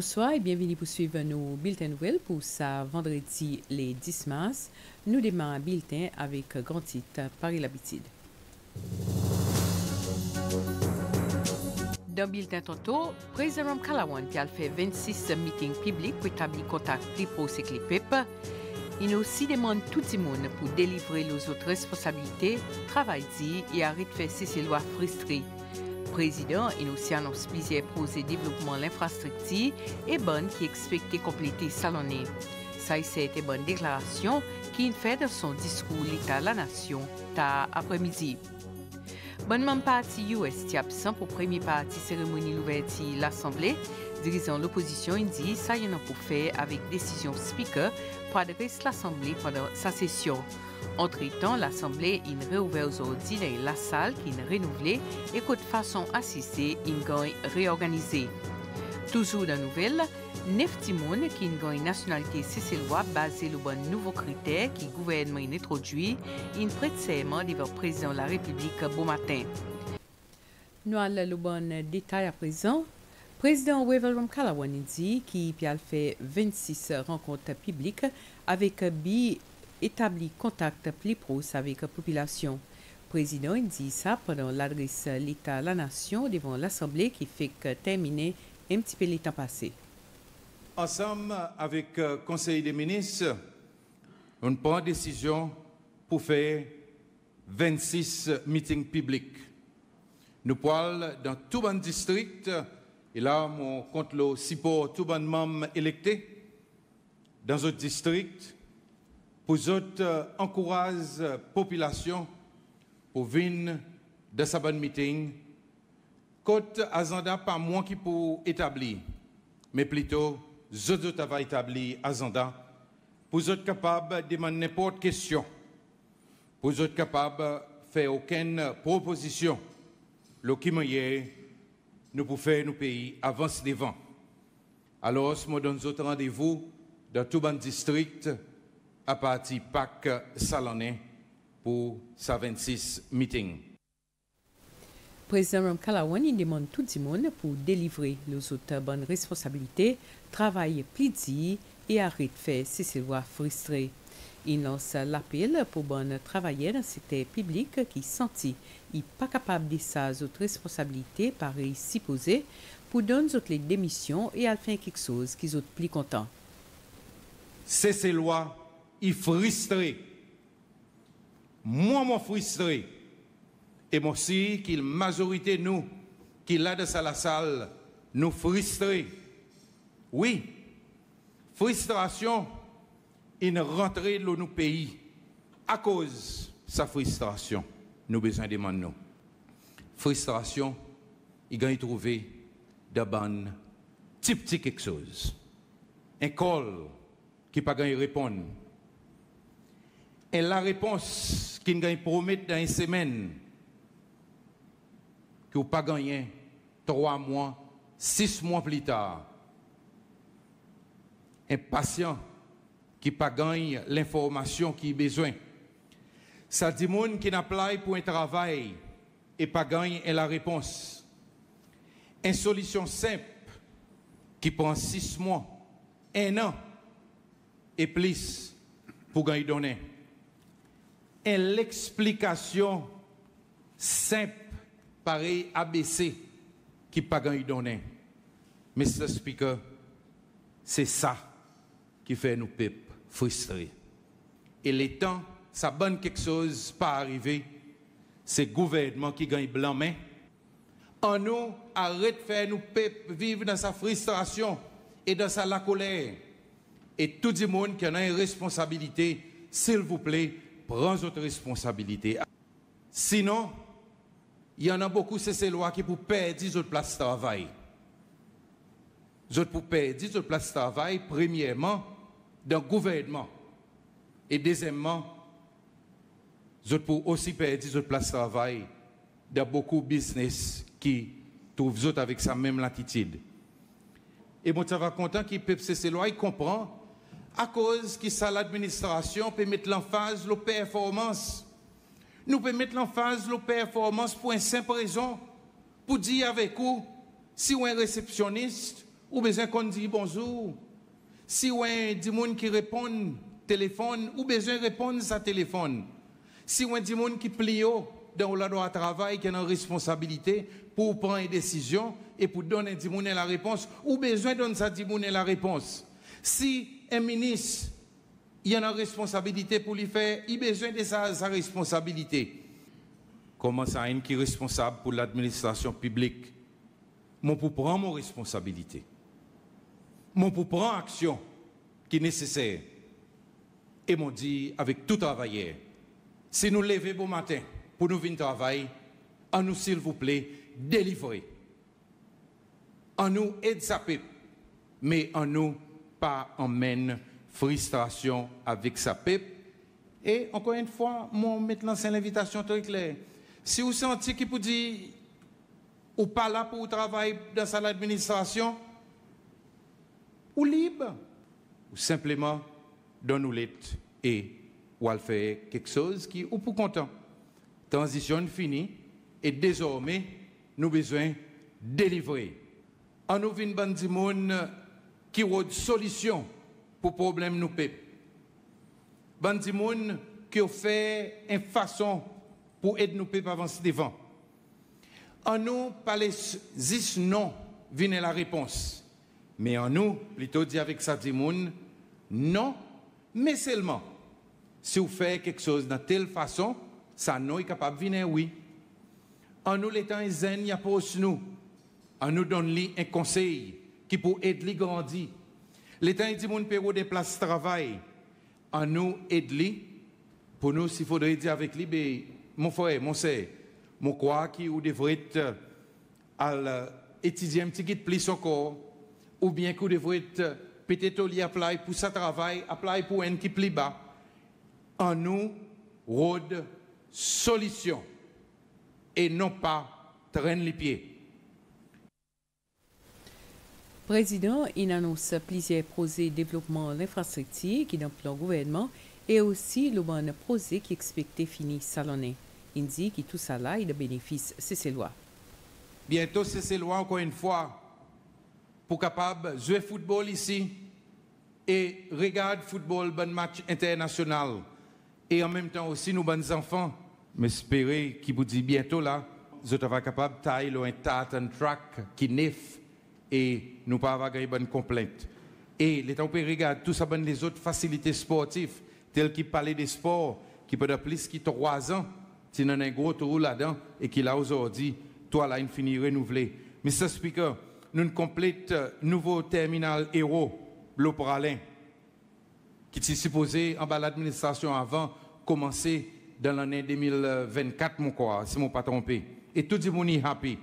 Bonsoir et bienvenue pour suivre nos bulletins nouvelles pour ce vendredi les 10 mars. Nous démarrons un bulletin avec grand titre Paris l'habitude. Dans le bulletin tantôt, le président Kalawan qui a fait 26 meetings publics pour établir contact plus proche avec les peuples. Il aussi demande tout le monde pour délivrer les autres responsabilités, travailler et arrêter de faire cesser lois frustrées. Le président il aussi annonce plusieurs projets de développement de l'infrastructure et bonne qui expecté compléter salonné. Ça c'est une bonne déclaration qu'il fait dans son discours l'État à la nation tard après-midi. Bonne membre parti US qui absent pour premier parti cérémonie l'ouverture de l'Assemblée. Dirigeant l'opposition il dit ça y en a pour faire avec décision speaker pour adresser l'Assemblée pendant sa session. Entre-temps, l'Assemblée est réouverte aujourd'hui dans la salle qui est renouvelée et que de façon assistée, est réorganisée. Toujours dans la nouvelle, 9 Timoun qui ont une nationalité sicéloise basée sur les nouveaux critères qui le gouvernement a introduit, ils prêtent serment devant le président de la République bon matin. Nous allons le bon détail à présent. Le président Wevelram Kalawan dit qu'il a fait 26 rencontres publiques avec bi établi contact plus proche avec la population. Le président dit ça pendant l'adresse l'État à la nation devant l'Assemblée qui fait terminer un petit peu le temps passé. Ensemble avec le Conseil des ministres, on prend décision pour faire 26 meetings publics. Nous parlons dans tout le district, et là, on compte le support tout le membres électés dans notre district. Pour autres, encourage la population pour venir dans ce bon meeting. Côte agenda pas moi qui pour établir, mais plutôt autres va établir agenda pour être capable de demander n'importe quelle question, pour être capable de faire aucune proposition. Le qui meilleur nous pour faire nos pays avancer devant. Alors, je donne autres rendez-vous dans tout le district à partir de Pâques Salonné pour sa 26 meeting. Le président Ram Kalawan demande tout le monde pour délivrer les autres bonnes responsabilités, travailler plus dit et arrêter de faire cesser les lois frustrées. Il lance l'appel pour bonnes travailleurs dans le secteur public qui sentit il pas capable de ces autres responsabilités pareilles supposées pour donner les démissions et à faire quelque chose qui sont plus contents. Cesser les lois il frustré. Moi, frustré. Et moi aussi, qu'il majorité nous, qui là dans la salle, nous frustrés. Oui, frustration, une rentrée dans nos pays. À cause de sa frustration, nous besoin de demander nous. Frustration, il gagne trouver de bonnes petit quelque chose. Un call qui pas gagné répondre. Et la réponse qui nous promet dans une semaine, que vous pas gagné 3 mois, 6 mois plus tard. Un patient qui pas gagné l'information qu'il a besoin. Ça dit monde qui n'a pas pour un travail et pas gagné la réponse. Une solution simple qui prend 6 mois, 1 an et plus pour gagner donner. Et l'explication simple, pareil ABC, qui pas gagné donner. Mr. Speaker, c'est ça qui fait nous peuples frustrés. Et les temps, ça bonne quelque chose pas arriver, c'est le gouvernement qui gagne blanc main. En nous, arrête de faire nous peuples vivre dans sa frustration et dans sa la colère. Et tout le monde qui en a une responsabilité, s'il vous plaît, prends votre responsabilité. Sinon, il y en a beaucoup, c'est ces lois qui pour perdre votre place de travail. Vous pour perdre votre place de travail, premièrement, dans le gouvernement. Et deuxièmement, vous pour aussi perdre votre place de travail dans beaucoup de business qui trouvent vous avec sa même latitude. Et moi, je suis content qu'il peut ces lois, il comprend. À cause que ça, l'administration peut mettre l'emphase sur la performance. Nous pouvons mettre l'emphase sur la performance pour une simple raison. Pour dire avec vous, si vous êtes un réceptionniste ou besoin qu'on dise bonjour. Si ou un des gens qui répondent téléphone, ou besoin de répondre sa téléphone. Si ou un des gens qui plient dans le droit de travail, qui a une responsabilité pour prendre une décision et pour donner des gens la réponse, ou besoin de donner ça des gens la réponse. Si un ministre il y a une responsabilité pour lui faire, il a besoin de sa responsabilité. Comment ça, un qui est responsable pour l'administration publique? Moi, pour prendre mon responsabilité. Moi, pour prendre action qui est nécessaire. Et m'ont dit, avec tout travailleur, si nous levons bon matin pour nous venir travailler, en nous, s'il vous plaît, délivrer. En nous, aide sa peuple, mais en nous, pas emmène frustration avec sa peuple. Et encore une fois, moi, maintenant, c'est l'invitation très claire. Si vous sentez qu'il vous dit, ou pas là pour travailler dans l'administration, ou libre, ou simplement, donne-nous l'aide et ou à faire quelque chose qui ou pour content. Transition finie et désormais, nous avons besoin de délivrer. En nous vient bandi moun qui a une solution pour problème nous peuple. Bandi moun qui a fait une façon pour aider nous peuple avancer devant. En nous, pas les 10 non viennent la réponse. Mais en nous, plutôt dit avec ça dit moun, non, mais seulement si vous faites quelque chose de telle façon, ça non est capable de venir oui. En nous, les temps zen, il y a pour nous. En nous donne un conseil qui peut aider les grandir. Les temps dit mon père des places de travail. En nous aider pour nous s'il faudrait dire avec lui, mon frère, mon sœur, mon quoi qui ou devrait être à étudier un petit guide plus encore, ou bien que devrait être peut-être au lit apply pour sa travail, apply pour un qui plie bas. En nous, rôde solution et non pas traîne les pieds. Président, il annonce plusieurs projets de développement de l'infrastructure qui dans le plan gouvernement et aussi le bon projet qui expecté fini salonné. Il dit que tout ça là est de bénéfice CCLOA. Bientôt CCLOA encore une fois pour capable jouer football ici et regarder football bon match international et en même temps aussi nos bons enfants m'espérer qui vous dit bientôt là vous êtes capable de tailler un tartan track qui neuf et nous pas avoir une bonne complainte et les temps peut regarder tout ça bonne les autres facilités sportives telles qui parlent des sports qui peut être plus que 3 ans si on a un gros trou là-dedans et qui là aujourd'hui toi là infini renouvelé. Mr. Speaker, nous complète nouveau terminal Héros L'Opralin qui était supposé en bas l'administration avant commencer dans l'année 2024 mon quoi si mon pas trompé et tout le monde est happy.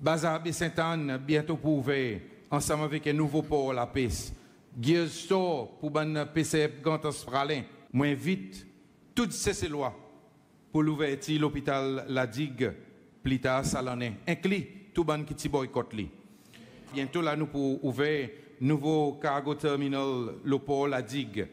Bazar Sainte-Anne bientôt pour ouvrir ensemble avec un nouveau port la pêche. Gears Store pour ban PCF Gantos Pralin. Moi invite toutes ces lois pour l'ouverture l'hôpital La Digue plus tard Salonné. Inclus tout ban qui boycott li. Bientôt là nous pour ouvrir nouveau cargo terminal le port La Digue.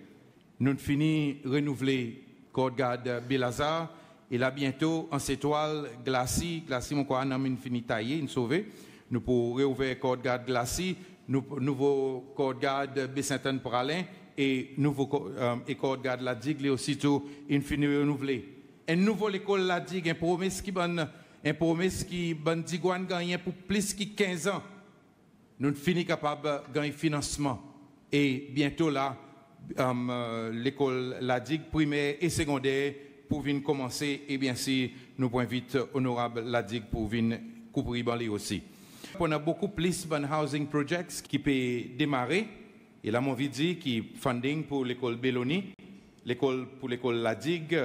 Nous finissons renouveler Côte Garde Belazar et là bientôt en étoile Glacis mon quoi on a fini tailler une sauver nous pour réouvrir Côte Garde Glacis nouveau Côte Garde Bessinton Pralin et nouveau Côte Garde La Digue aussitôt infini renouvelé un nouveau l'école La Digue un promesse qui bonne Digouane gagné pour plus que 15 ans nous finissons capable de gagner financement et bientôt là l'école La Digue primaire et secondaire pour venir commencer et bien sûr nous pouvons vite honorable La Digue pour venir couvrir Banlieue aussi. On a beaucoup plus de housing projects qui peuvent démarrer et là mon dit qui funding pour l'école Belloni, pour l'école La Digue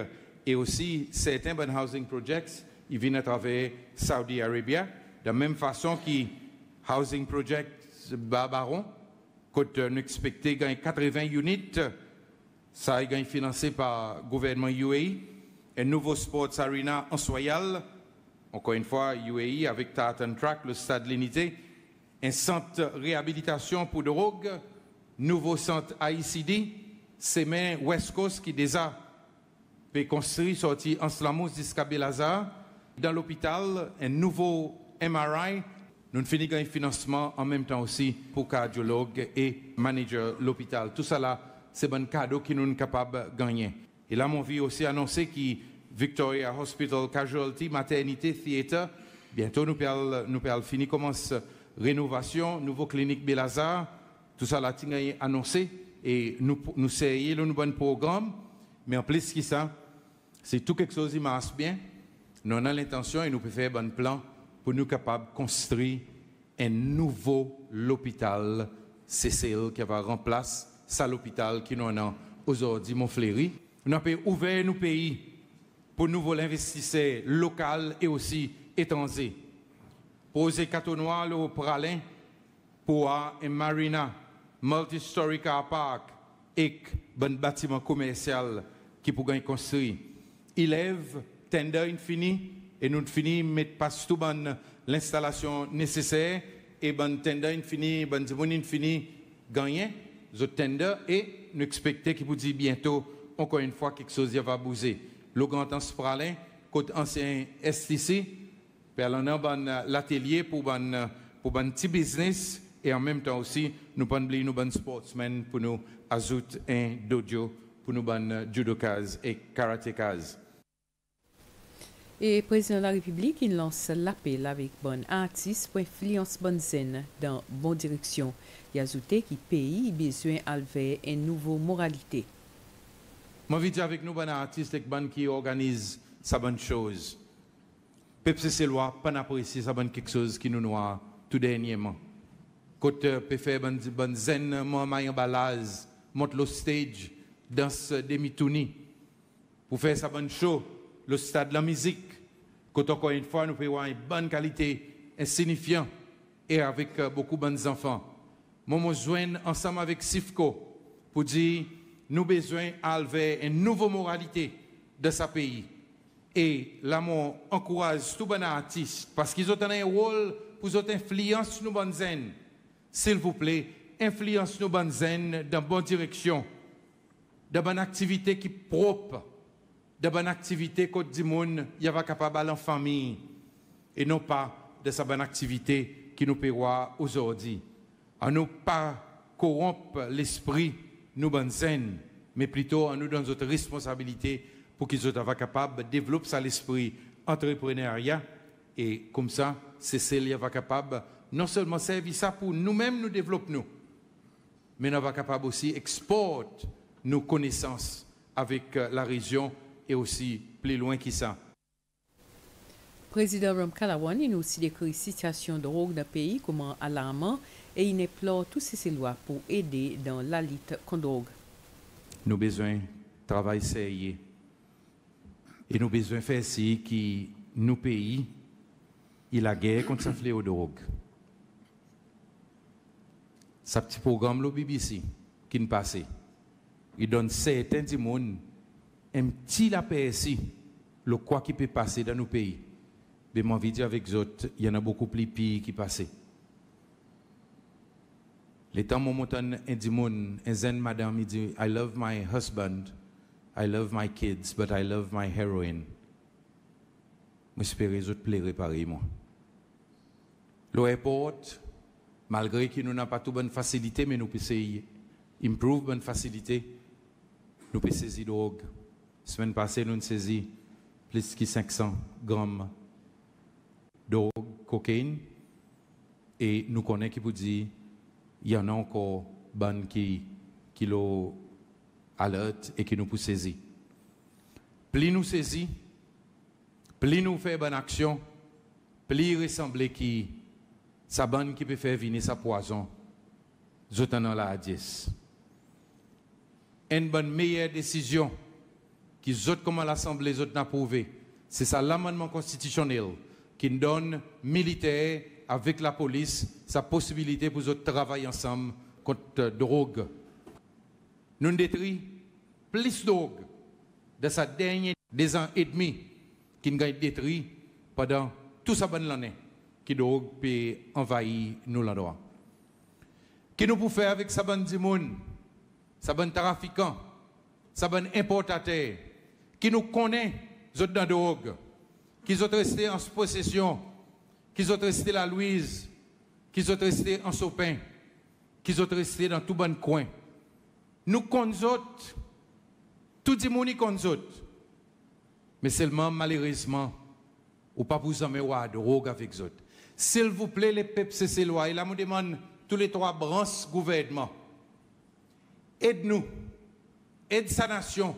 et aussi certains de housing projects ils viennent à travers Saudi Arabia de la même façon que housing projects Barbaron quand nous expectons gagner 80 units, ça est financé par le gouvernement UAE. Un nouveau sports arena en Soyal, encore une fois UAE avec Tartan Track, le stade L'Unité. Un centre de réhabilitation pour drogue, nouveau centre ICD, c'est même West Coast qui déjà peut construire sorti en Slamos jusqu'à Belazar. Dans l'hôpital, un nouveau MRI. Nous finissons un financement en même temps aussi pour cardiologue et manager l'hôpital. Tout ça là, c'est un cadeau que nous sommes capables de gagner. Et là, mon vie aussi annoncé que Victoria Hospital Casualty, Maternité, Theater, bientôt nous allons finir commence rénovation, nouveau clinique Belazar, tout ça là, c'est annoncé et nous essayons le bon programme, mais en plus que ça, c'est tout quelque chose qui marche bien. Nous avons l'intention et nous pouvons faire un bon plan pour nous capables de construire un nouveau hôpital CCL qui va remplacer ça l'hôpital qui nous a aujourd'hui Montfléry. Nous avons ouvert nos pays pour nouveaux investisseurs locaux et aussi étrangers. Poser Catenois au Pralin pour un marina, multi-story car park et un bâtiment commercial qui pourrait construire. Il lève tender infini et nous finissons mettre pas tout l'installation nécessaire et bon tender infini, bon dimon infini gagner le tender et nous expectons qu'il vous dit bientôt encore une fois quelque chose va bouger. Le grand Spralin, côté ancien STC, puis on a l'atelier pour un petit business et en même temps aussi nous pas oublier nos bons sportsmen pour nous ajouter un dojo pour nous ban judokas et karatékas. Et le président de la République, il lance l'appel avec bon artiste pour influence bonne zen dans bonne direction. Il a ajouté que le pays a besoin d'alver une nouvelle moralité. Je veux dire avec nous, bon artiste et bon qui organise sa bonne chose. Peuple c'est loi, pas apprécier sa bonne quelque chose qui nous noie tout dernièrement. Côté peut faire bon zen, moi en balaz, monte le stage, danse demi-tourni pour faire sa bonne show. Le stade de la musique, quand encore une fois, nous pouvons avoir une bonne qualité, insignifiant, et avec beaucoup de bons enfants. Nous nous joignons ensemble avec Sifco pour dire nous avons besoin d'enlever une nouvelle moralité de ce pays. Et là, je encourage tous les artistes, parce qu'ils ont un rôle pour influencer nos bonnes zen. S'il vous plaît, influence nos bonnes zen dans la bonne direction, dans bonne activité qui est propre. De bonnes activités côté du monde, il va capable en famille et non pas de sa bonne activité qui nous paiera aujourd'hui. À nous pas corrompre l'esprit nous bonnes zen, mais plutôt à nous dans notre responsabilité pour qu'ils soient capables de développer ça l'esprit entrepreneuriat et comme ça, c'est celle qui va capable non seulement servir ça pour nous-mêmes nous développer nous, mais nous va capable aussi exporter nos connaissances avec la région et aussi plus loin que ça. Président Ram Kalawan il aussi décrit la situation de drogue dans le pays comme alarmant et il implore tous ces lois pour aider dans la lutte contre la drogue. Nous avons besoin de travail sérieux et nous avons besoin de faire ci que nos pays il a guerre contre ce fléau de drogue. Ce petit programme le BBC qui nous passe, il donne certains du monde un petit aperçu le quoi qui peut passer dans nos pays. Mais mon vidéo avec les autres, il y en a beaucoup plus pire qui passent. Les temps où un zen madame il dit I love my husband, I love my kids, but I love my heroine. J'espère que les autres plairaient pareil moi. L'aéroport, malgré que nous n'avons pas toute bonne facilité, mais nous pouvons improve bonne facilité, nous pouvons saisir drogue. La semaine passée, nous avons saisi plus de 500 grammes de cocaïne. Et nous connaissons qui vous dit il y en a encore ban qui l'ont alerte et qui nous peut saisir. Plus nous saisissons, plus nous faisons bonne action, plus il ressemble qui sa ban qui peut faire venir sa poison. J'entends la 10. Une bonne meilleure décision qui autres comme l'Assemblée les autres n'a prouvé. C'est ça l'amendement constitutionnel qui donne militaires avec la police sa possibilité pour eux travailler ensemble contre la drogue. Nous détruisons plus de drogue de sa dernière des ans et demi qui nous a détruit pendant toute sa bonne année qui drogue peut envahir nous l'endroit. Qu'est-ce que nous pouvons faire avec sa bonne dimoun, sa bonne trafiquant, sa bonne importateur qui nous connaît dans la drogue, qui sont restés en possession, qui sont restés la Louise, qui sont restés en Sopin, qui sont restés dans tout bon coin. Nous connaissons autres, tout le monde connaît autres. Mais seulement, malheureusement, ou pas pour jamais avoir de drogue avec eux. S'il vous plaît, les peuples, c'est ces lois. Et là, je demande tous les trois branches gouvernement. Aide-nous, aide sa nation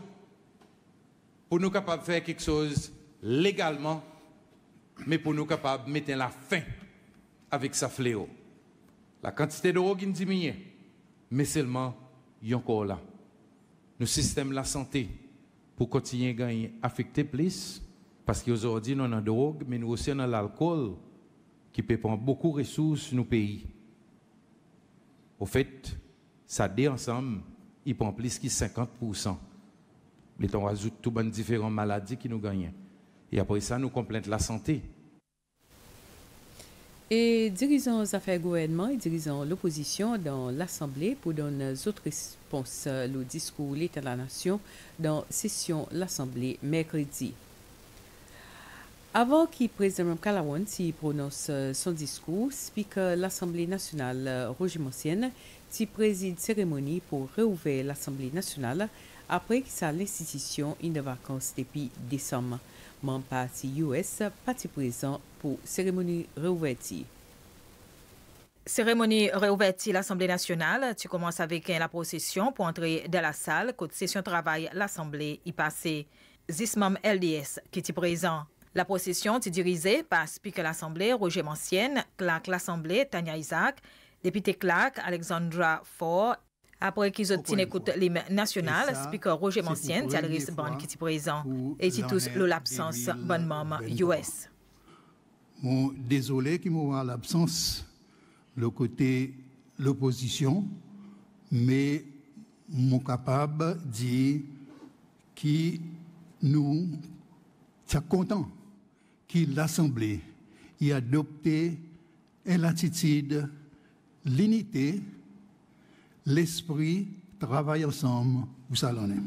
pour nous capables de faire quelque chose légalement, mais pour nous capables de mettre la fin avec sa fléau. La quantité de drogue diminue, mais seulement, il y a encore là. Nos systèmes de la santé, pour continuer à gagner, affecter plus, parce qu'aujourd'hui, nous avons la drogue, mais nous aussi avons l'alcool, qui peut prendre beaucoup de ressources dans nos pays. Au fait, ça dit ensemble, il prend plus que 50%. Mais on rajoute toutes les différentes maladies qui nous gagnent. Et après ça, nous complétons la santé. Et dirigeants aux affaires gouvernement et dirigeants l'opposition dans l'Assemblée pour donner autres réponses au discours de l'État de la Nation dans la session de l'Assemblée mercredi. Avant que le président Kalawan prononce son discours, Speaker de l'Assemblée nationale Roger Monsienne préside cérémonie pour réouvrir l'Assemblée nationale après que sa l'institution est de vacances depuis décembre. Mon parti US, parti présent pour cérémonie réouverture. Cérémonie réouverture l'Assemblée nationale, tu commences avec la procession pour entrer dans la salle, côté session travail l'Assemblée y passé. Zismam LDS qui est présent. La procession est dirigée par Speaker de l'Assemblée Roger Monsienne, clerc l'Assemblée Tania Isaac, député clerc Alexandra Ford. Après qu'ils ont écouté l'hymne national, Speaker Roger Monsienne, Thierry Bon qui est présent, et qui tous l'absence bonne maman US. Désolé qu'il m'aura l'absence le côté l'opposition, mais mon capable dit que nous sommes contents que l'Assemblée ait adopté l'attitude, l'unité, l'esprit travaille ensemble pour ça l'en est.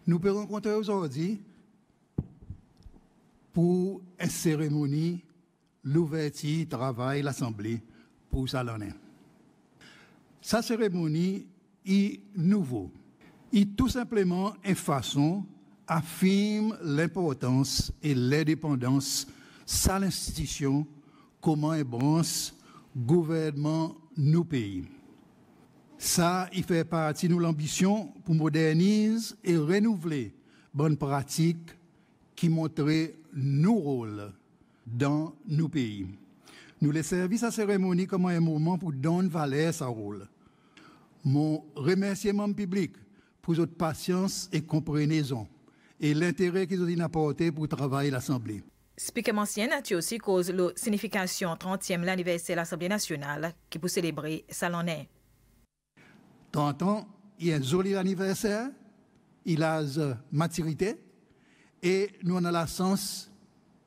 Nous pouvons rencontrer aujourd'hui pour une cérémonie l'ouverture travail l'Assemblée pour ça l'en est. Sa cérémonie est nouveau. Il tout simplement une façon affirme l'importance et l'indépendance de l'institution comment est branche gouvernement nos pays. Ça, il fait partie de l'ambition pour moderniser et renouveler bonnes pratiques qui montrent nos rôles dans nos pays. Nous les services à cérémonie comme un moment pour donner valeur à ce rôle. Mon remerciement public pour votre patience et compréhension et l'intérêt qu'ils ont apporté pour travailler l'Assemblée. Speaker Monsienne a aussi cause la signification 30e l'anniversaire de l'Assemblée nationale qui pour célébrer ça l'en est. 30 ans, il y a un joli anniversaire, il a une maturité et nous avons la chance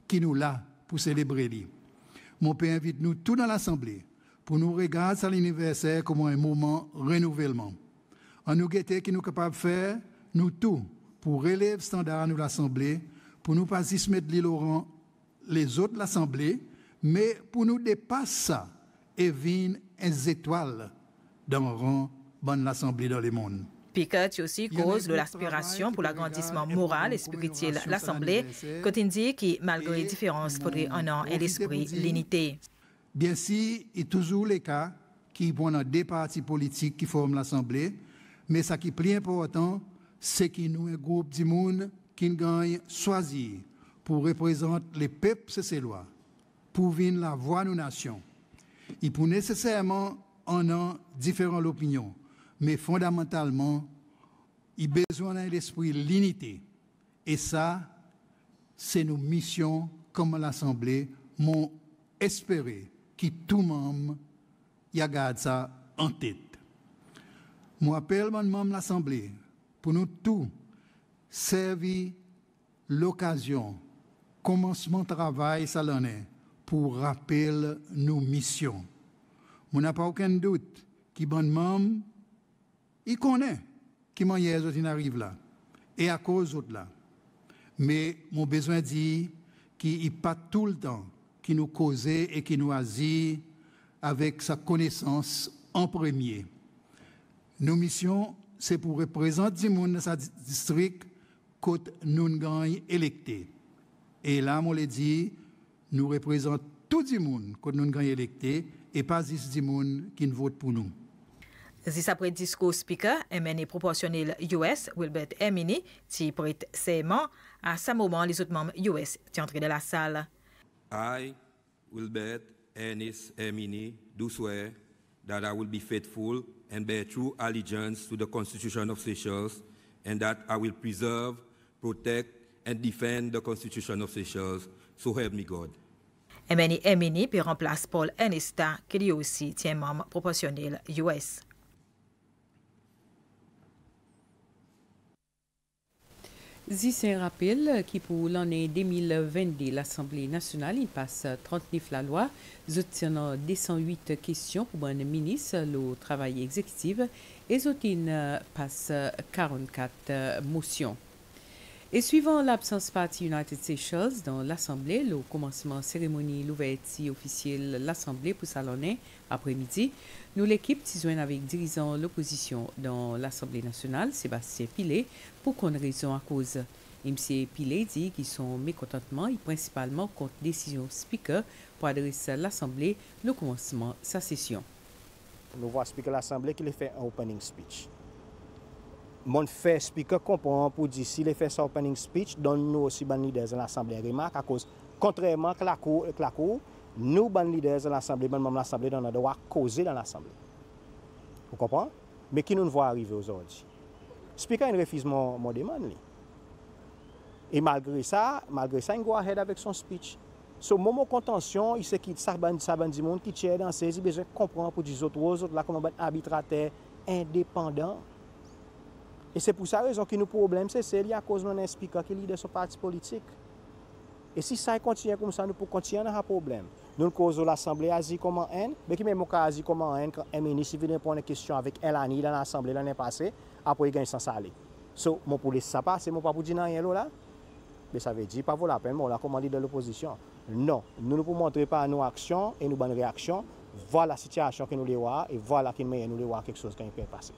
qui nous l'a pour célébrer. Mon père invite nous tous dans l'Assemblée pour nous regarder cet anniversaire comme un moment de renouvellement. En nous guetter qui nous capables de faire, nous tous, pour relever le standard de l'Assemblée, pour nous pas juste mettre les autres de l'Assemblée, mais pour nous dépasser ça et venir des étoiles dans le rang de l'Assemblée dans le monde. Piquet aussi cause de l'aspiration pour l'agrandissement moral et spirituel de l'Assemblée, quand il dit que malgré les différences, il faudrait un an et l'esprit l'unité. Bien sûr, il y a toujours les cas qui vont dans des partis politiques qui forment l'Assemblée, mais ce qui est plus important, c'est que nous, un groupe de monde qui gagne choisir pour représenter les peuples et ses lois, pour venir la voix de nos nations. Il peut nécessairement en avoir différentes opinions, mais fondamentalement, il a besoin d'un esprit de l'unité. Et ça, c'est nos missions comme l'Assemblée m'ont espéré que tout le monde y garde ça en tête. Je appelle mon membre de l'Assemblée pour nous tous servir l'occasion, commencement de travail ça l'en est, pour rappeler nos missions. Je n'ai pas aucun doute que bon membre, il connaît qui manière ils arrivent là, et à cause d'autres là. Mais mon besoin dit qu'il n'est pas tout le temps qui nous causait et qui nous agit avec sa connaissance en premier. Nos missions, c'est pour représenter du monde dans sa district côté nous gagnons électés. Et là, on l'a dit, nous représentons tout le monde côté nous gagnons électés et pas juste du monde qui ne vote pour nous. Zis après discours speaker, MNE proportionnel US, Wilbert Emini, qui prête serment. À ce moment, les autres membres US sont entrés dans la salle. I, Wilbert Ernest Emini, do swear that I will be faithful and bear true allegiance to the Constitution of Seychelles, and that I will preserve, protect, and defend the Constitution of Seychelles. So help me God. MNE Emini puis remplace Paul Ernesta, qui lui aussi tient membre proportionnel US. C'est un rappel qui pour l'année 2022, l'Assemblée nationale il passe 39 la loi, obtient 208 questions pour un ministre, le travail exécutif, et Zotine passe 44 motions. Et suivant l'absence parti United Seychelles dans l'Assemblée, le commencement cérémonie l'ouverture officielle de l'Assemblée pour salonner après-midi, nous l'équipe tisoine avec dirigeant l'opposition dans l'Assemblée nationale, Sébastien Pilet, pour qu'on raison à cause. M. Pilet dit qu'ils sont mécontentement et principalement contre décision speaker pour adresser à l'Assemblée le commencement de sa session. Nous voyons speaker l'Assemblée qui fait un opening speech. Mon fait speaker comprend pour dire s'il fait son opening speech, donne-nous aussi ban leaders de l'Assemblée remarque à cause contrairement que la cour, nous ban leaders de l'Assemblée, même l'Assemblée on a droit causer dans l'Assemblée. Vous comprenez? Mais qui nous voit arriver aujourd'hui. Speaker il refuse mon demande. Et malgré ça, il go ahead avec son speech. So moment contention, il sait qu'il ça ban du monde qui tient dans ses besoin comprendre pour des autres là comme un arbitrateur indépendant. Et c'est pour ça raison que nos problèmes, c'est à cause de un speaker qui est leader de son parti politique. Et si ça continue comme ça, nous pouvons continuer à avoir un problème. Nous causons l'Assemblée Asie comme un N, mais qui même au cas Asie comme un N, quand un ministre vient pour une question avec Elani dans l'Assemblée l'année passée, après il gagne sans aller. So, mon pour laisser ça passer, mon pas pour dire rien là. Mais ça veut dire, pas vaut la peine, on l'a commandé de l'opposition. Non, nous pouvons montrer par nos actions et nos bonnes réactions, voilà la situation que nous les voyons et voilà que nous les voyons quelque chose qui peut passer.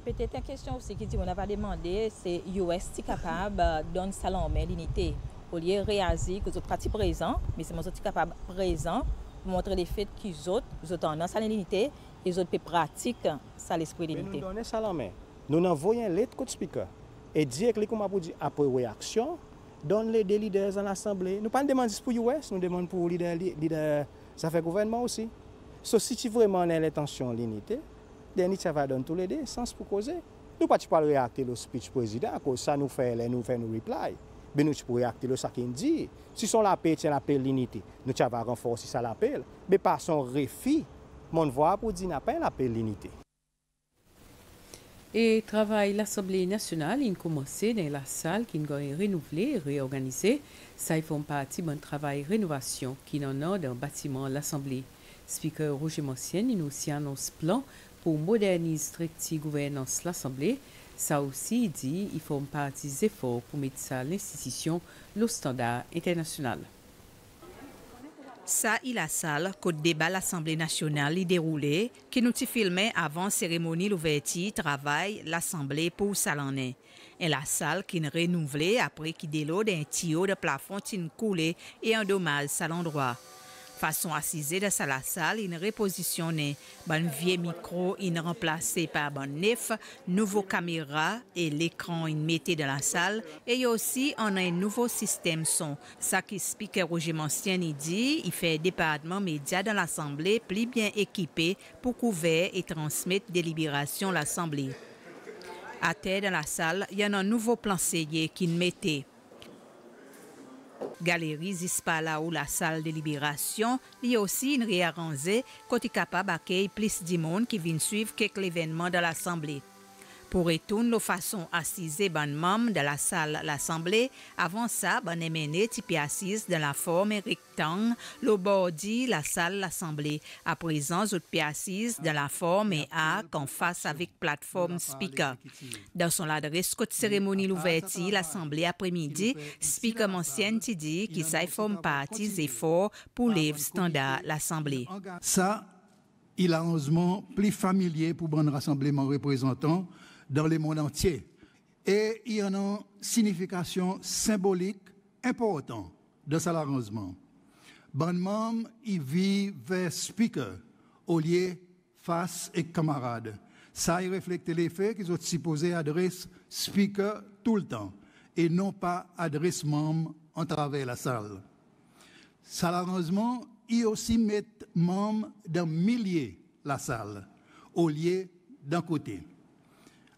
Peut-être une question aussi qui dit on n'a pas demandé, c'est US qui est capable de donner salon mais l'unité. Au lieu de réagir que les autres partis présents, mais c'est moi qui capable présent pour montrer les faits qu'ils ont tendance à l'unité et les autres pratiquent ça l'esprit d'unité. Nous donnons ça la main. Nous envoyons une lettre au speaker et dire que comme pour dire après réaction, donne les deux leaders dans l'Assemblée. Nous pas demander pour US, nous demandons pour leader ça fait gouvernement aussi. So, si tu vraiment as l'intention de l'unité, ça va donner tous les deux sens pour causer. Nous ne pouvons pas réacter le speech président, à cause ça nous fait nos reply. Mais nous pouvons réacter le ça qu'il dit. Si son l'appel, c'est l'appel l'unité, nous allons renforcer ça l'appel. Mais par son refus, mon voix pour dire n'appelle l'appel l'unité. Et travail l'Assemblée nationale, il commencé dans la salle qui est renouvelée et réorganisée. Ça, ils font partie d'un travail rénovation qui en a dans le bâtiment l'Assemblée. Speaker Roger Mancienne, il nous aussi annonce plan pour moderniser la gouvernance de l'Assemblée. Ça aussi, il dit qu'il faut partie des efforts pour mettre ça à l'institution, le standard international. Ça, il a salle que le débat l'Assemblée nationale est déroulé, qui nous a filmé avant cérémonie l'ouverture travail l'Assemblée pour salonner. Et la salle qui est renouvelée après qu'il déloade un tuyau de plafond qui coulé et endommage à l'endroit. Façon assise de la salle, une repositionné, un vieux micro, une remplacé par un neuf, nouveau caméra et l'écran une mettez dans la salle. Et aussi, on a un nouveau système son. Ça qui speaker Roger Mancienne dit, il fait département média dans l'Assemblée plus bien équipé pour couvrir et transmettre des libérations à l'Assemblée. À terre dans la salle, il y a un nouveau plan serré qui mettait. Galerie Zispala ou la salle de libération, il y a aussi une réarrangée côté capable d'accueillir plus de monde qui viennent suivre quelques événements dans l'Assemblée. Pour retourner la façon assise ban membres de la salle l'Assemblée, avant ça, ban mené type assise dans la forme rectangle, le bordi la salle l'Assemblée. À présent, autres pieds assises dans la forme arc en face avec plateforme speaker. Dans son adresse côté cérémonie l'ouverture l'Assemblée après-midi, speaker ancienne dit qui ça forme partie des efforts pour les standards l'Assemblée. Ça, il a heureusement plus familier pour bon rassemblement représentant dans le monde entier. Et il y a une signification symbolique importante de cet arrangement. Bon membre, il vit vers speaker au lieu face et camarade. Ça, il reflète l'effet qu'ils ont supposé adresse speaker tout le temps et non pas adresse membre en travers la salle. Ça, l'arrangement, il aussi met membre dans milliers la salle au lieu d'un côté.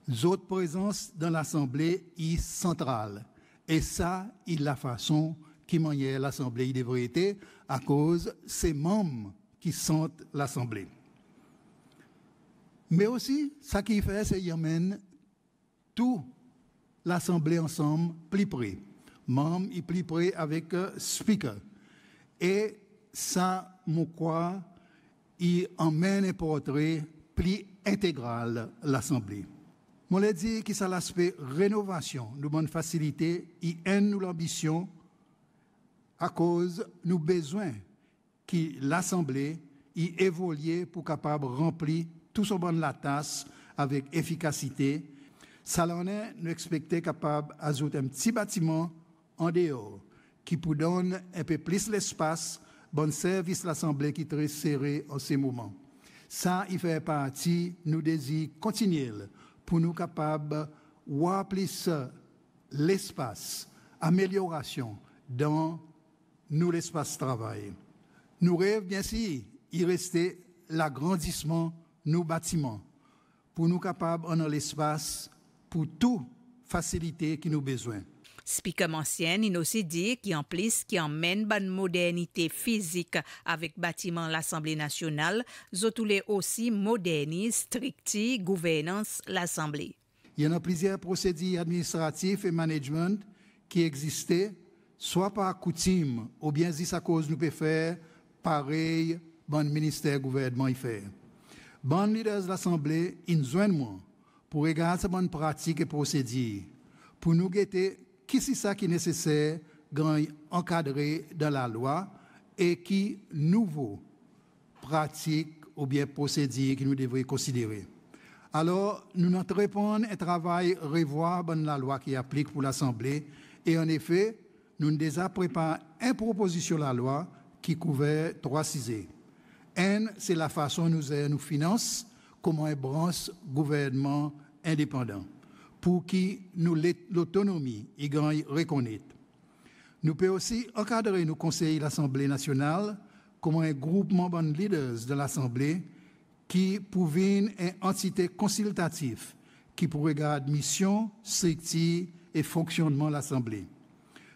D'autres présences dans l'Assemblée est centrale. Et ça, il la façon qui manière l'Assemblée devrait être à cause ces membres qui sentent l'Assemblée. Mais aussi, ça qui fait, c'est qu'il amène tout l'Assemblée ensemble plus près. Membres est plus près avec speaker. Et ça, moi crois, il emmène un portrait plus intégral l'Assemblée. Moi, je dis que c'est l'aspect rénovation, nous bonne facilité, et nous l'ambition, à cause nous besoin que l'Assemblée y évolue pour capable remplir tout son bon la tasse avec efficacité. Ça l'en est, nous expecter capable d'ajouter un petit bâtiment en dehors qui pour donner un peu plus l'espace, bon service l'Assemblée qui est très serré en ces moments. Ça, il fait partie, nous désir continuel pour nous capables de plus l'espace, amélioration dans nous l'espace travail. Nous rêvons bien sûr, il restait l'agrandissement de nos bâtiments pour nous capables en l'espace pour tout faciliter qui nous besoin. Speaker ancienne, il aussi dit qui en plus qui emmène bonne modernité physique avec bâtiment l'Assemblée nationale, zotoulé aussi modernise stricti gouvernance l'Assemblée. Il y en a plusieurs procédures administratives et management qui existaient, soit par coutume ou bien si à cause nous peut faire pareil, bon ministère gouvernement y fait. Bon leaders de l'Assemblée, ils nous pour regarder ces bonnes pratiques et procédures, pour nous guetter qui c'est ça qui est nécessaire, encadré dans la loi et qui nouveau pratique ou bien procédure que nous devrions considérer. Alors, nous notre répondre un travail revoir la loi qui applique pour l'Assemblée et en effet, nous avons déjà préparé une proposition de la loi qui couvert 3 sujets. Un, c'est la façon dont nous finançons comme un branche gouvernement indépendant pour qui nous l'autonomie y gagne reconnaître. Nous pouvons aussi encadrer nos conseillers de l'Assemblée nationale comme un groupement de leaders de l'Assemblée qui pourrait une entité consultative qui pourrait garder mission, structure et fonctionnement de l'Assemblée.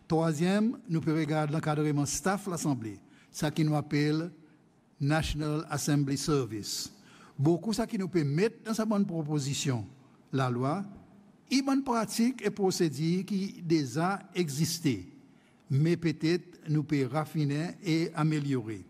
Troisième, nous pouvons regarder l'encadrement staff de l'Assemblée, ça qui nous appelle National Assembly Service. Beaucoup ça qui nous peut mettre dans sa bonne proposition, la loi, une bonne pratique et procédure qui déjà existé, mais peut-être nous peut raffiner et améliorer.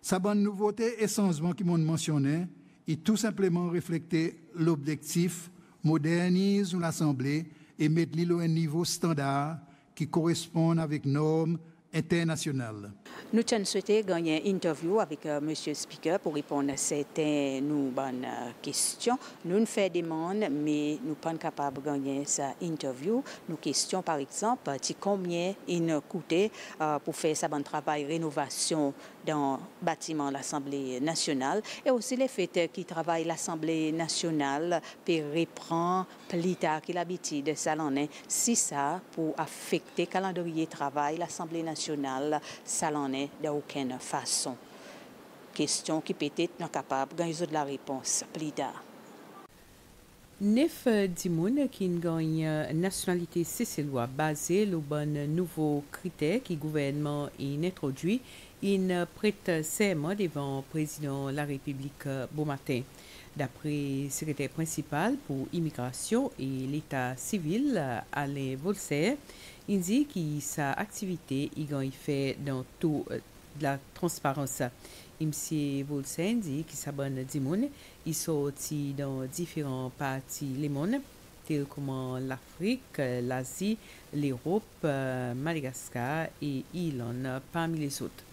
Sa bonne nouveauté et changement qui m'ont mentionné est tout simplement refléter l'objectif moderniser l'Assemblée et mettre l'île à un niveau standard qui correspond avec normes internationales. Nous avons souhaité gagner une interview avec M. Speaker pour répondre à certaines bonnes questions. Nous nous faisons des demandes, mais nous ne sommes pas capables de gagner cette interview. Nous questions par exemple combien il coûtait pour faire ce bon travail de rénovation dans le bâtiment de l'Assemblée nationale et aussi les faits qui travaillent l'Assemblée nationale pour reprendre plus tard qu'il l'habitude de ça l'en est. Si ça pour affecter le calendrier de travail l'Assemblée nationale, ça l'en est d'aucune façon. Question qui peut-être non capable de gagner de la réponse plus tard. 9 dimoun qui gagnent nationalité sicéloise basée sur le nouveau critère qui le gouvernement a introduit. Il prête serment devant le président de la République bon matin. D'après le secrétaire principal pour l'immigration et l'état civil, Alain Volser, il dit que sa activité il fait dans tout de la transparence. M. Volser dit que sa bonne dimoun, il sorti dans différents parties du monde, tels comme l'Afrique, l'Asie, l'Europe, Madagascar et l'Irlande, parmi les autres.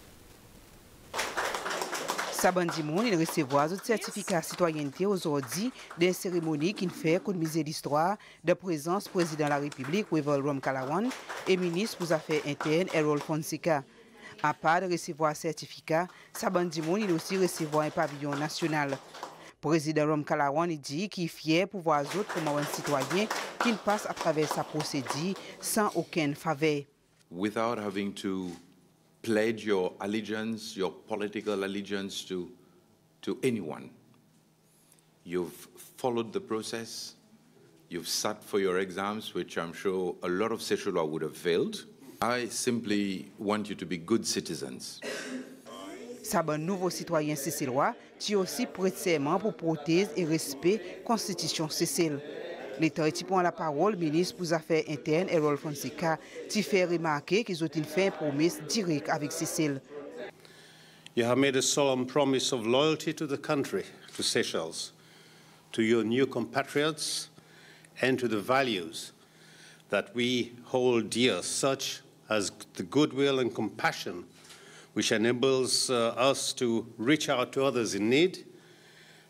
Saban Dimoun, il recevra un certificat de citoyenneté aujourd'hui d'une cérémonie qui fait économiser l'histoire de présence du président de la République, Wevol Rom Kalawan, et ministre pour les Affaires internes, Errol Fonseca. À part de recevoir un certificat, Saban Dimoun, il aussi recevra un pavillon national. Le président Rom Kalawan dit qu'il est fier pour voir les autres comme un citoyen qui passe à travers sa procédure sans aucune faveur. Without having to pledge your allegiance, your political allegiance to anyone. You've followed the process. You've sat for your exams, which I'm sure a lot of Seychellois would have failed. I simply want you to be good citizens. Saban nouveau citoyen seychellois, qui aussi prête serment pour protéger et respect Constitution Seychelles. L'État qui prend la parole, ministre pour les Affaires internes, Errol Fonseca, qui fait remarquer qu'ils ont fait une promesse directe avec Seychelles. You have made a solemn promise of loyalty to the country, to Seychelles, to your new compatriots, and to the values that we hold dear, such as the goodwill and compassion which enables us to reach out to others in need,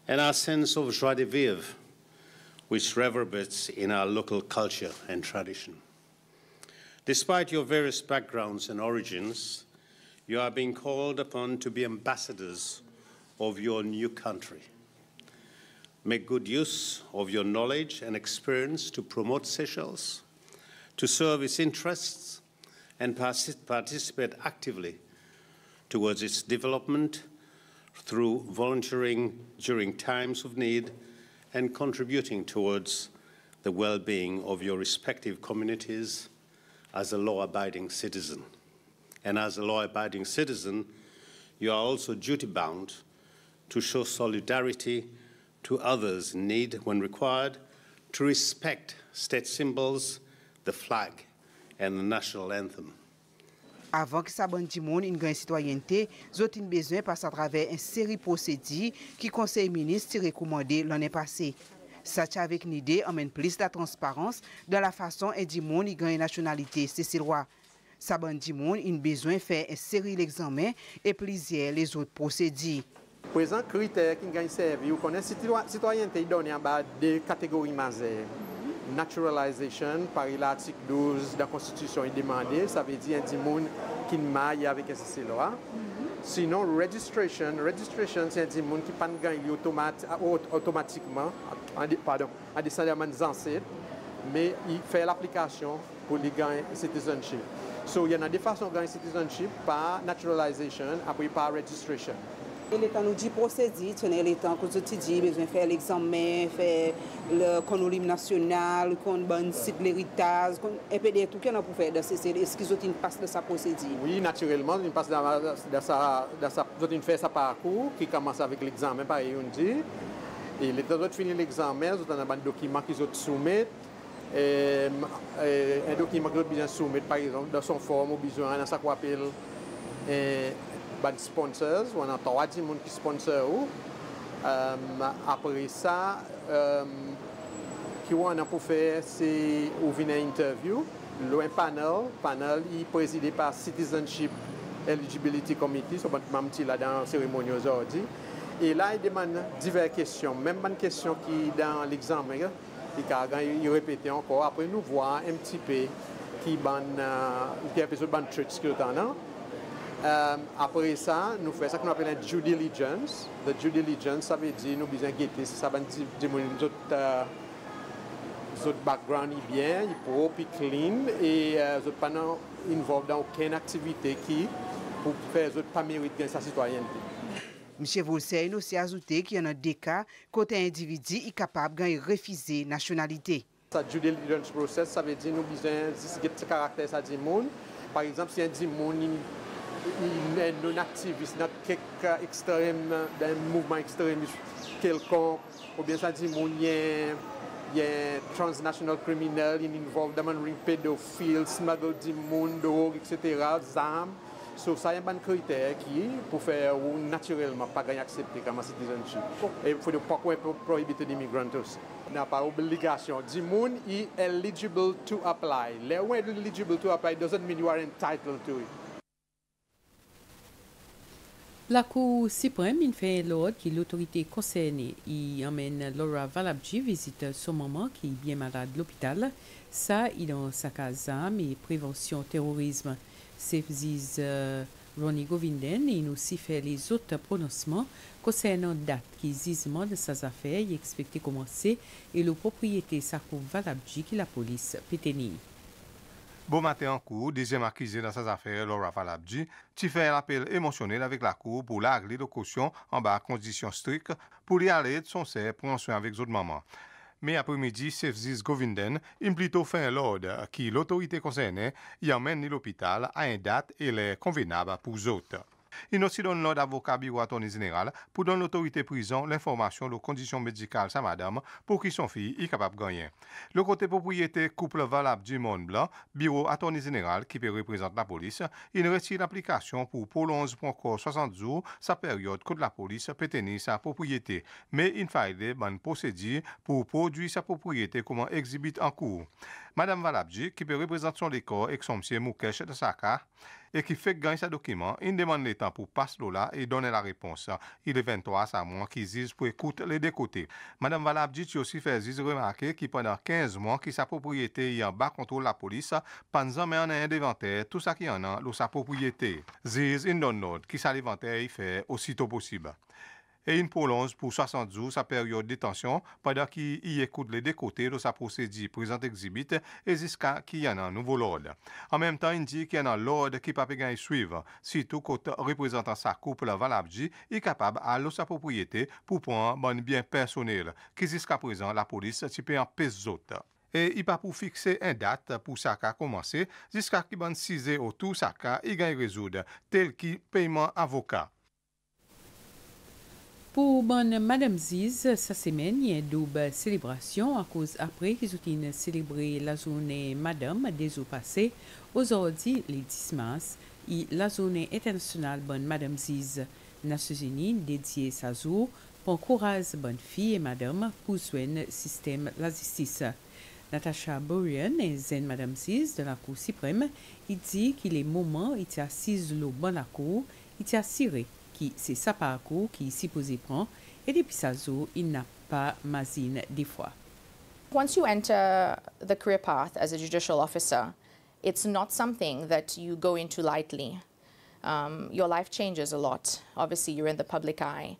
and our sense of joie de vivre, which reverberates in our local culture and tradition. Despite your various backgrounds and origins, you are being called upon to be ambassadors of your new country. Make good use of your knowledge and experience to promote Seychelles, to serve its interests, and participate actively towards its development through volunteering during times of need and contributing towards the well-being of your respective communities as a law-abiding citizen. And as a law-abiding citizen, you are also duty-bound to show solidarity to others in need when required, to respect state symbols, the flag, and the national anthem. Avant que Saban Dimoun ait une citoyenneté, ils ont besoin de passer à travers une série de procédures qui le Conseil ministre a recommandé l'année passée. Ça avec une idée amène plus de transparence dans la façon dont Dimoun y gagne nationalité seychelloise. Saban Dimoun a besoin de faire une série d'examens et plusieurs les autres procédures. Présent critère qui gagne servi, vous connaissez citoyenneté donné en bas de catégories majeures. Naturalisation, par l'article 12 de la Constitution est demandé, ça veut dire un monde qui maille avec un CCLOA. Sinon, registration c'est un monde qui ne gagne automatiquement, en descendant des ancêtres, mais il fait l'application pour les gagner citizenship. So, il y a des façons de gagner citizenship par naturalisation, après par registration. L'État nous dit procédure, l'État que tu dis, besoin faire l'examen, faire le contrôle national, qu'on bon site l'héritage, et puis tout qu'on a pour faire de ces est-ce qu'ils ont une passe de sa procédure? Oui, naturellement, une passe de sa parcours qui commence avec l'examen pareil on dit. Et l'État doit finir l'examen, ils ont un document qu'ils ont soumis. Un document qu'ils ont besoin de soumettre, par exemple, dans son forme, ou besoin dans sa qu'on appelle des sponsors, on a 3 personnes qui sponsorent. Après ça, ce qu'on a pour faire, c'est ouvrir une interview. Le panel est présidé par Citizenship Eligibility Committee, c'est même là dans la cérémonie aujourd'hui. Et là, il demande diverses questions, même une question qui est dans l'examen, il répète encore. Après, nous voyons un petit peu qui a besoin de trucs qu'il y a. Après ça, nous faisons ce qu'on appelle un due diligence. Le due diligence, ça veut dire que nous avons besoin de guetter si ça va dire notre background est bien, il est propre, il est clean et nous ne pas involvés dans aucune activité qui pour faire nous pas mériter sa citoyenneté. M. Volser a aussi ajouté qu'il y a des cas où un individu est capable de refuser la nationalité. Le due diligence process, ça veut dire que nous avons besoin de ce caractère de monde. Par exemple, si un monde il est non activiste, dans quelque extrême, d'un mouvement extrémiste quelconque, ou bien ça dit il y a transnational criminal, il involve them in pédophile, smuggle di monde, drogue, etc., armes. So, ça y a un critère qui, pour faire naturellement, pas gagner accepter comme citizenship. Et il faut pas prohiber l'immigrant aussi. Il n'y a pas d'obligation. The moon is eligible to apply. When eligible to apply doesn't mean you are entitled to it. La Cour suprême fait l'ordre que l'autorité concernée y emmène Laura Valabji visite son maman qui est bien malade à l'hôpital. Ça, il dans sa case et prévention terrorisme. C'est Ronnie Govinden et nous aussi fait les autres prononcements concernant date qui gisement de ses affaires et expecté commencer et le propriété Sakou Valabji qui la police péteni. Bon matin en cours, deuxième accusé dans ses affaires, Laura Valabji, tu fais un appel émotionnel avec la cour pour l'agler de caution en bas à conditions strictes pour y aller de son serre prendre soin avec autres mamans. Mais après-midi, Sefzis Govinden a plutôt fait l'ordre qui l'autorité concernée y emmène l'hôpital à une date et les convenable pour les autres. Il aussi donne l'ordre avocat bureau attorney général pour donner l'autorité prison l'information de conditions médicales sa madame pour que son fille est capable de gagner. Le côté propriété couple Valabji Monde Blanc, bureau attorney général qui peut représenter la police, il retire l'application pour prolonger pour encore 60 jours sa période que la police peut tenir sa propriété. Mais il faille bonne procédure pour produire sa propriété comme exhibit en cours. Madame Valabji, qui peut représenter son décor avec son monsieur Moukesh de Saka, et qui fait gagner sa document, il demande le temps pour passer là et donner la réponse. Il est 23 à mois qui disent pour écouter les deux côtés. Madame Valabji aussi fait remarquer que pendant 15 mois que sa propriété est en bas contre la police, pendant mais en a un inventaire, tout ça qui en a dans sa propriété. Ziz in donne note qui sa l'inventaire il fait aussitôt possible. Et il prolonge pour 60 jours sa période de détention pendant qu'il y écoute les deux côtés de sa procédure présente exhibit et jusqu'à qu'il y en a un nouveau ordre. En même temps, il dit qu'il y en a l'ordre qui ne peut pas suivre, surtout quand représentant sa couple Valabji est capable d'aller sa propriété pour prendre un bien personnel, qui jusqu'à présent la police peut en pèse autres. Et il pas pour fixer une date pour ça qu'a commencé jusqu'à qu'il ban 6 autour ça qu'a il gagne résoudre tel qui paiement avocat. Pour bonne Madame Ziz, cette semaine, il y a une double célébration à cause après qu'ils ont célébré la journée Madame des jours passés, aujourd'hui, le 10 mars, et la journée internationale bonne Madame Ziz, Nations Unies dédiée à ce jour pour encourager bonne fille et Madame pour soigner le système de la justice. Natasha Borian et Zen Madame Ziz de la Cour suprême, il dit qu'il est moment, il est assis le bon la Cour, il est assuré qui c'est sa parcours qui s'y posé prend et depuis sa jour il n'a pas mazine des fois. Once you enter the career path as a judicial officer, it's not something that you go into lightly. Your life changes a lot. Obviously, you're in the public eye.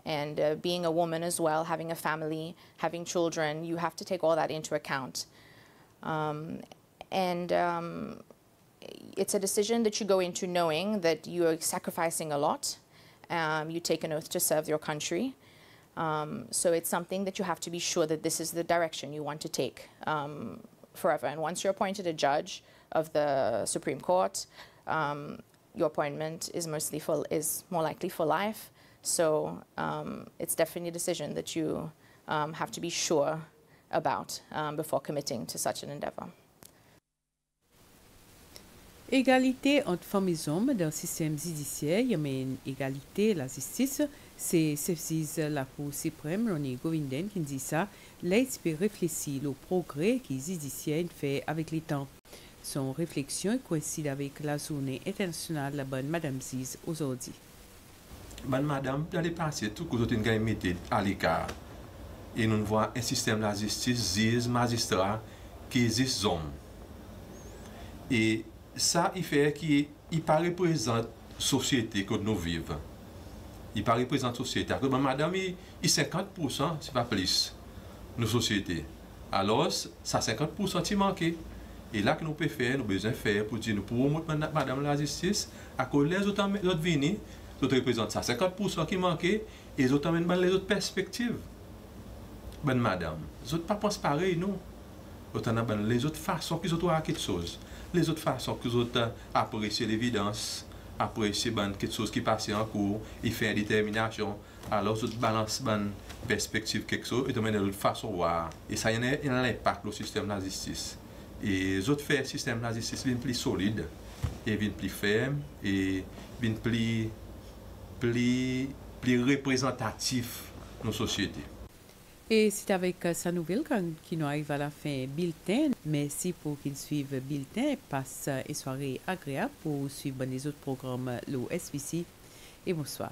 And being a woman as well, having a family, having children, you have to take all that into account. It's a decision that you go into knowing that you are sacrificing a lot. You take an oath to serve your country. So it's something that you have to be sure that this is the direction you want to take forever. And once you're appointed a judge of the Supreme Court, your appointment is more likely for life. So it's definitely a decision that you have to be sure about before committing to such an endeavor. Égalité entre femmes et hommes dans le système judiciaire, il y a une égalité la justice. C'est la Cour suprême, Ronnie Govinden, qui dit ça. Là, il peut réfléchir au progrès que le judiciaire fait avec le temps. Son réflexion coïncide avec la journée internationale de la bonne Madame Ziz aujourd'hui. Bonne Madame, dans le passé, tout ce que nous avons mis à l'écart, et nous voyons un système de la justice, juge, magistrat, qui existe hommes. Et ça, il fait qu'il ne représente la société que nous vivons. Il ne représente la société. Madame, il 50%, c'est pas plus, nos sociétés. Alors, ça 50% qui manque. Et là, que nous pouvons faire, nous avons besoin de faire pour dire, nous pouvons montrer Madame la justice, à cause les autres venus, les autres représentent ça 50% qui manque, et les autres amènent les autres perspectives. Bonne Madame, les autres ne pensent pas pareil, non. Les autres façons qu'ils ont quelque chose. Les autres façons qu'ils ont apprécié l'évidence, apprécier quelque chose qui passe en cours, ils font une détermination, alors vous balance une perspective quelque chose et de manière de façon voir et ça y a un impact le système de la justice et les autres fait système de la justice vient plus solide et vient plus ferme et vient plus représentatif dans la société. Et c'est avec sa nouvelle qu'il nous arrive à la fin bulletin. Merci pour qu'ils suivent le bulletin. Passe une soirée agréable pour suivre les autres programmes, le SVC. Et bonsoir.